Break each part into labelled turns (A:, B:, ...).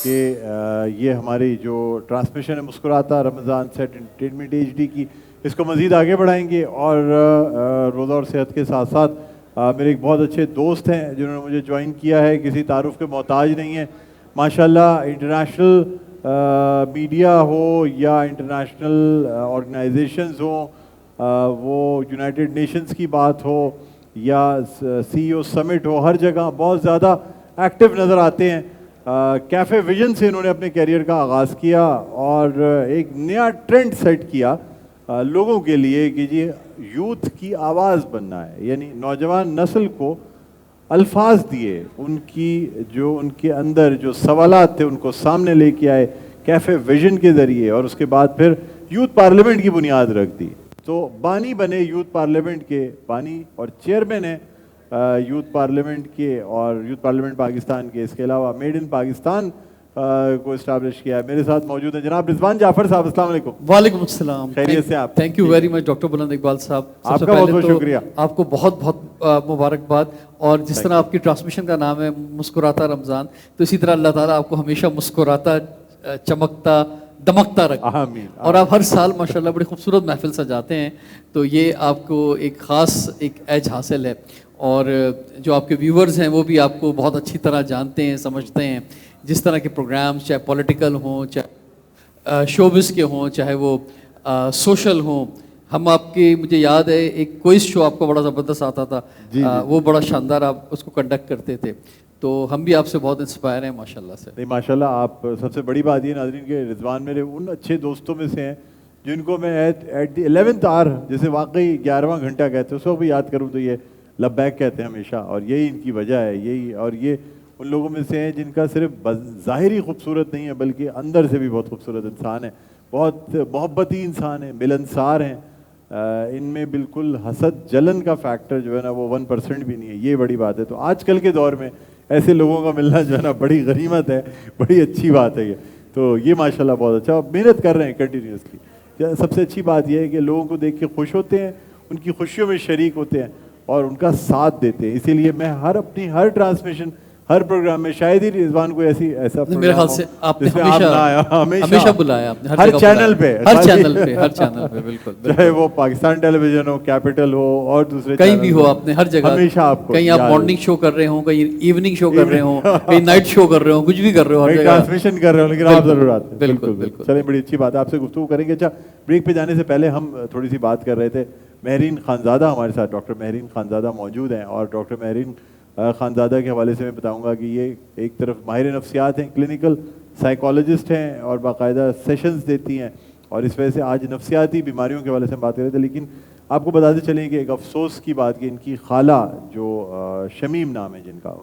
A: کہ یہ ہماری جو ٹرانسمیشن ہے مسکراتا رمضان سیٹ انٹرٹینمنٹ HD کی، اس کو مزید آگے بڑھائیں گے. اور روزہ اور صحت کے ساتھ ساتھ میرے ایک بہت اچھے دوست ہیں جنہوں نے مجھے جوائن کیا ہے، کسی تعارف کے محتاج نہیں ہیں ماشاءاللہ. انٹرنیشنل میڈیا ہو یا انٹرنیشنل آرگنائزیشنز ہوں، وہ یونائٹڈ نیشنز کی بات ہو یا CEO سمٹ ہو، ہر جگہ بہت زیادہ ایکٹیو نظر آتے ہیں. کیفے ویژن سے انہوں نے اپنے کیریئر کا آغاز کیا اور ایک نیا ٹرینڈ سیٹ کیا لوگوں کے لیے کہ جی یوتھ کی آواز بننا ہے، یعنی نوجوان نسل کو الفاظ دیے، ان کے اندر جو سوالات تھے ان کو سامنے لے کے آئے کیفے ویژن کے ذریعے، اور اس کے بعد پھر یوتھ پارلیمنٹ کی بنیاد رکھ دی. تو بانی بنے یوتھ پارلیمنٹ کے بانی اور چیئرمین ہیں یوتھ پارلیمنٹ کے اور یوتھ پارلیمنٹ پاکستان کے. اس کے علاوہ میڈ ان پاکستان کو اسٹیبلش کیا ہے. میرے ساتھ موجود ہیں جناب رضوان جعفر صاحب. السلام علیکم.
B: وعلیکم السلام.
A: خیریت سے آپ؟
B: Thank you very much doctor بلند اقبال صاحب.
A: آپ کا بہت بہت شکریہ.
B: آپ کو بہت بہت مبارکباد. اور جس طرح آپ کی ٹرانسمیشن کا نام ہے مسکراتا رمضان، تو اسی طرح اللہ تعالیٰ آپ کو ہمیشہ مسکراتا چمکتا دمکتا رکھے.
A: آمین.
B: اور آپ ہر سال ماشاءاللہ بڑی خوبصورت محفل سجاتے ہیں، تو یہ آپ کو ایک خاص ایک ایج حاصل ہے. اور جو آپ کے ویورز ہیں وہ بھی آپ کو بہت اچھی طرح جانتے ہیں، سمجھتے ہیں. جس طرح کے پروگرامز چاہے پولیٹیکل ہوں، چاہے شوبز کے ہوں، چاہے وہ سوشل ہوں. ہم آپ کے مجھے یاد ہے ایک کوئز شو آپ کا بڑا زبردست آتا تھا، وہ بڑا شاندار آپ اس کو کنڈکٹ کرتے تھے. تو ہم بھی آپ سے بہت انسپائر ہیں ماشاءاللہ سے.
A: نہیں ماشاءاللہ آپ سب سے بڑی بات یہ ناظرین کہ رضوان میرے ان اچھے دوستوں میں سے ہیں جن کو میں ایٹ دی 11th آور جیسے واقعی 11واں گھنٹہ کہتے ہیں اس وقت بھی یاد کروں تو یہ لبیک کہتے ہیں ہمیشہ. اور یہی ان کی وجہ ہے. یہی اور یہ ان لوگوں میں سے ہیں جن کا صرف ظاہری خوبصورت نہیں ہے بلکہ اندر سے بھی بہت خوبصورت انسان ہے، بہت محبتی انسان ہے، ملنسار ہیں. ان میں بالکل حسد جلن کا فیکٹر جو ہے نا وہ 1% بھی نہیں ہے. یہ بڑی بات ہے. تو آج کل کے دور میں ایسے لوگوں کا ملنا جو ہے نا بڑی غنیمت ہے، بڑی اچھی بات ہے یہ. تو یہ ماشاءاللہ بہت اچھا. محنت کر رہے ہیں کنٹینیوسلی. سب سے اچھی بات یہ ہے کہ لوگوں کو دیکھ کے خوش ہوتے ہیں، ان کی خوشیوں میں شریک ہوتے ہیں اور ان کا ساتھ دیتے ہیں. اسی لیے میں اپنی ہر ٹرانسمیشن ہر پروگرام میں شاید ہی رضوان کو ایسا
B: میرے خیال سے آپ نے ہمیشہ بلایا آپ نے
A: ہر چینل پہ
B: ہر چینل پہ بالکل،
A: چاہے وہ پاکستان ٹیلی ویژن ہو، کیپٹل ہو اور دوسرے
B: کہیں بھی ہو، آپ نے ہر جگہ
A: ہمیشہ آپ کو،
B: کہیں آپ مارننگ شو کر رہے ہوں، کہیں ایوننگ شو کر رہے ہوں، کہیں نائٹ شو کر رہے ہوں، کچھ بھی کر رہے ہو، ہر جگہ
A: ٹرانسمیشن کر رہے ہو، لیکن آپ ضرور آتے ہیں.
B: بالکل بالکل.
A: چلیں بڑی اچھی بات ہے. آپ سے گفتگو کریں گے. اچھا بریک پہ جانے سے پہلے ہم تھوڑی سی بات کر رہے تھے. مہرین خانزادہ ہمارے ساتھ ڈاکٹر مہرین خانزادہ موجود ہیں اور ڈاکٹر مہرین خانزادہ کے حوالے سے میں بتاؤں گا کہ یہ ایک طرف ماہر نفسیات ہیں، کلینکل سائیکالوجسٹ ہیں اور باقاعدہ سیشنز دیتی ہیں. اور اس وجہ سے آج نفسیاتی بیماریوں کے حوالے سے ہم بات کر رہے تھے. لیکن آپ کو بتاتے چلیں کہ ایک افسوس کی بات کہ ان کی خالہ جو شمیم نام ہے جن کا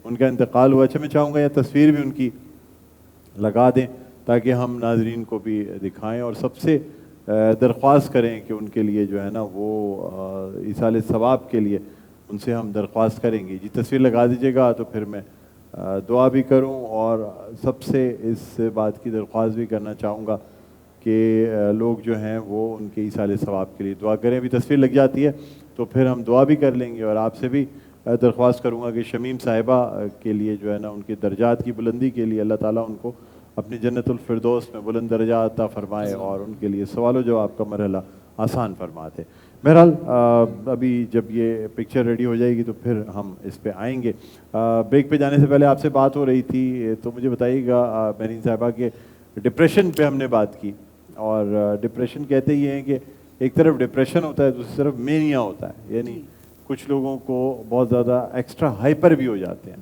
A: ان کا انتقال ہوا. اچھا میں چاہوں گا یہ تصویر بھی ان کی لگا دیں تاکہ ہم ناظرین کو بھی دکھائیں اور سب سے درخواست کریں کہ ان کے لیے جو ہے نا وہ ایصال ثواب کے لیے ان سے ہم درخواست کریں گے. جی تصویر لگا دیجیے گا تو پھر میں دعا بھی کروں اور سب سے اس بات کی درخواست بھی کرنا چاہوں گا کہ لوگ جو ہیں وہ ان کے ایصال ثواب کے لیے دعا کریں. ابھی تصویر لگ جاتی ہے تو پھر ہم دعا بھی کر لیں گے. اور آپ سے بھی درخواست کروں گا کہ شمیم صاحبہ کے لیے جو ہے نا ان کے درجات کی بلندی کے لیے اللہ تعالیٰ ان کو اپنی جنت الفردوس میں بلند درجات عطا فرمائے اور ان کے لیے سوال و جواب کا مرحلہ آسان فرماتے. بہرحال ابھی جب یہ پکچر ریڈی ہو جائے گی تو پھر ہم اس پہ آئیں گے. بریک پہ جانے سے پہلے آپ سے بات ہو رہی تھی تو مجھے بتائیے گا مہرین صاحبہ کہ ڈپریشن پہ ہم نے بات کی اور ڈپریشن کہتے یہ ہیں کہ ایک طرف ڈپریشن ہوتا ہے دوسری طرف مینیا ہوتا ہے، یعنی کچھ لوگوں کو بہت زیادہ ایکسٹرا ہائپر بھی ہو جاتے ہیں.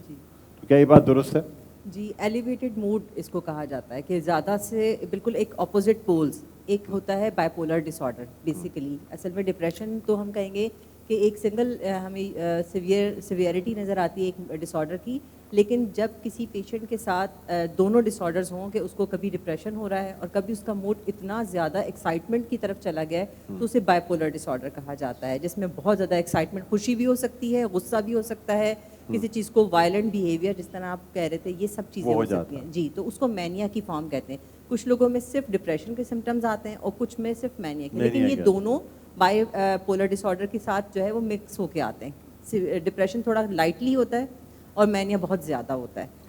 A: تو کیا یہ بات درست ہے؟
C: جی ایلیویٹڈ موڈ اس کو کہا جاتا ہے کہ زیادہ سے بالکل ایک اپوزٹ پولز. ایک ہوتا ہے bipolar disorder basically. اصل میں ڈپریشن تو ہم کہیں گے کہ ایک سنگل ہمیں سیویئرٹی نظر آتی ہے ایک ڈس آرڈر کی، لیکن جب کسی پیشنٹ کے ساتھ دونوں ڈس آرڈرز ہوں کہ اس کو کبھی ڈپریشن ہو رہا ہے اور کبھی اس کا موڈ اتنا زیادہ ایکسائٹمنٹ کی طرف چلا گیا ہے تو اسے بائی پولر ڈس آرڈر کہا جاتا ہے، جس میں بہت زیادہ ایکسائٹمنٹ، خوشی بھی ہو سکتی ہے، غصہ بھی ہو سکتا ہے، کسی چیز کو وائلنٹ بیہیویئر جس طرح آپ کہہ رہے تھے، یہ سب چیزیں ہو سکتی ہیں. جی تو اس کو مینیا کی فارم کہتے ہیں. کچھ لوگوں میں صرف ڈپریشن کے سمٹمز آتے ہیں اور کچھ میں صرف مینیا کے، لیکن یہ دونوں بائی پولر ڈس آرڈر کے ساتھ جو ہے وہ مکس ہو کے آتے ہیں. ڈپریشن تھوڑا لائٹلی ہوتا ہے اور مینیا بہت زیادہ ہوتا ہے.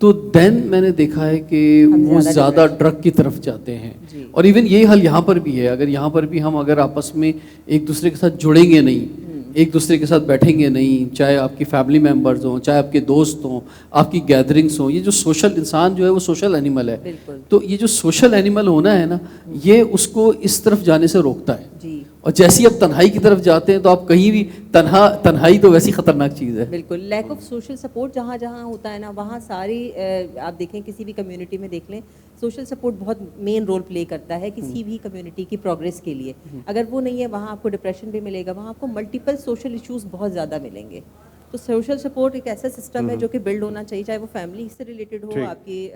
B: تو دین میں نے دیکھا ہے کہ وہ زیادہ ڈرگ کی طرف جاتے ہیں. اور ایون یہ حال یہاں پر بھی ہے. اگر یہاں پر بھی ہم اگر آپس میں ایک دوسرے کے ساتھ جڑیں گے نہیں, ایک دوسرے کے ساتھ بیٹھیں گے نہیں, چاہے آپ کی فیملی ممبرز ہوں, چاہے آپ کے دوست ہوں, آپ کی گیدرنگس ہوں, یہ جو سوشل انسان جو ہے وہ سوشل اینیمل ہے. تو یہ جو سوشل اینیمل ہونا ہے نا, یہ اس کو اس طرف جانے سے روکتا ہے. اور جیسی آپ تنہائی کی طرف جاتے ہیں تو آپ کہیں بھی تنہائی تو ویسی خطرناک چیز ہے.
C: بالکل, لیک آف سوشل سپورٹ جہاں جہاں ہوتا ہے نا, وہاں ساری آپ دیکھیں کسی بھی کمیونٹی میں دیکھ لیں, سوشل سپورٹ بہت مین رول پلے کرتا ہے کسی بھی کمیونٹی کی پروگریس کے لیے. اگر وہ نہیں ہے وہاں آپ کو ڈپریشن بھی ملے گا, وہاں آپ کو ملٹیپل سوشل ایشوز بہت زیادہ ملیں گے. تو سوشل سپورٹ ایک ایسا سسٹم ہے جو کہ بلڈ ہونا چاہیے, چاہے وہ فیملی سے ریلیٹڈ ہو, آپ کی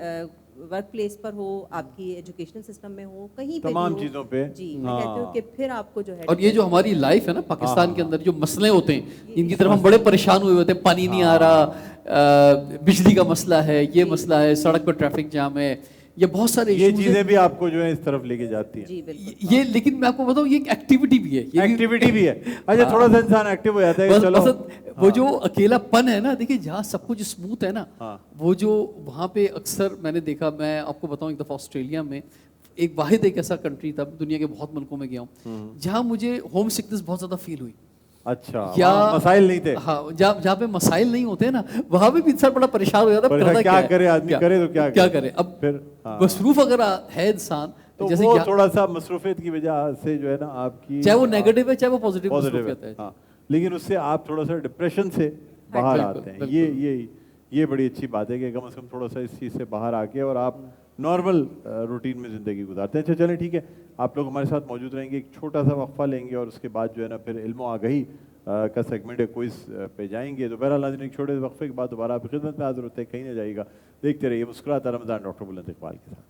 C: ورک پلیس پر ہو, آپ کی ایجوکیشنل سسٹم میں ہو, کہیں پہ
A: تمام چیزوں پہ.
C: جی میں کہتی ہوں کہ پھر آپ کو جو ہے,
B: اور یہ جو ہماری لائف ہے نا پاکستان کے اندر, جو مسئلے ہوتے ہیں جن کی طرف ہم بڑے پریشان ہوئے ہوتے ہیں, پانی نہیں آ رہا, بجلی کا مسئلہ ہے, یہ مسئلہ ہے, سڑک پر ٹریفک جام ہے, یہ بہت سارے
A: یہ چیزیں بھی آپ کو جو ہے اس طرف لے کے جاتی ہیں.
B: یہ لیکن میں آپ کو بتاؤں یہ ایک ایکٹیویٹی بھی ہے,
A: ایکٹیویٹی بھی ہے. اچھا تھوڑا سا انسان ایکٹیو ہو جاتا ہے, چلو
B: وہ جو اکیلا پن ہے نا, دیکھیے جہاں سب کچھ اسموتھ ہے نا, وہ جو وہاں پہ اکثر میں نے دیکھا, میں آپ کو بتاؤں ایک دفعہ آسٹریلیا میں ایک واحد ایک ایسا کنٹری تھا, دنیا کے بہت ملکوں میں گیا ہوں, جہاں مجھے ہوم سکنس بہت زیادہ فیل ہوئی.
A: اچھا, یا مسائل نہیں تھے.
B: ہاں, جہاں پہ مسائل نہیں ہوتے نا, وہاں پہ بھی انسان بڑا پریشان ہو جاتا ہے,
A: کیا کرے آدمی, کرے تو کیا
B: کرے. اب پھر مصروف اگر ہے انسان,
A: تو وہ تھوڑا سا مصروفیت کی وجہ سے جو ہے نا آپ کی,
B: چاہے وہ نیگیٹو ہے چاہے وہ پازیٹیو مصروفیت ہے,
A: لیکن اس سے آپ تھوڑا سا ڈپریشن سے باہر آتے ہیں. یہ بڑی اچھی بات ہے کہ کم از کم تھوڑا سا اس چیز سے باہر آ کے اور آپ نارمل روٹین میں زندگی گزارتے ہیں. اچھا چلیں ٹھیک ہے, آپ لوگ ہمارے ساتھ موجود رہیں گے, ایک چھوٹا سا وقفہ لیں گے اور اس کے بعد جو ہے نا پھر علم و آگہی کا سیگمنٹ ہے, کوئز پہ جائیں گے. تو بہرحال ناظرین ایک چھوٹے سے وقفے کے بعد دوبارہ آپ کی خدمت میں حاضر ہوتے ہیں, کہیں نہ جائیے گا, دیکھتے رہیے مسکراتا رمضان ڈاکٹر بلند اقبال کے ساتھ.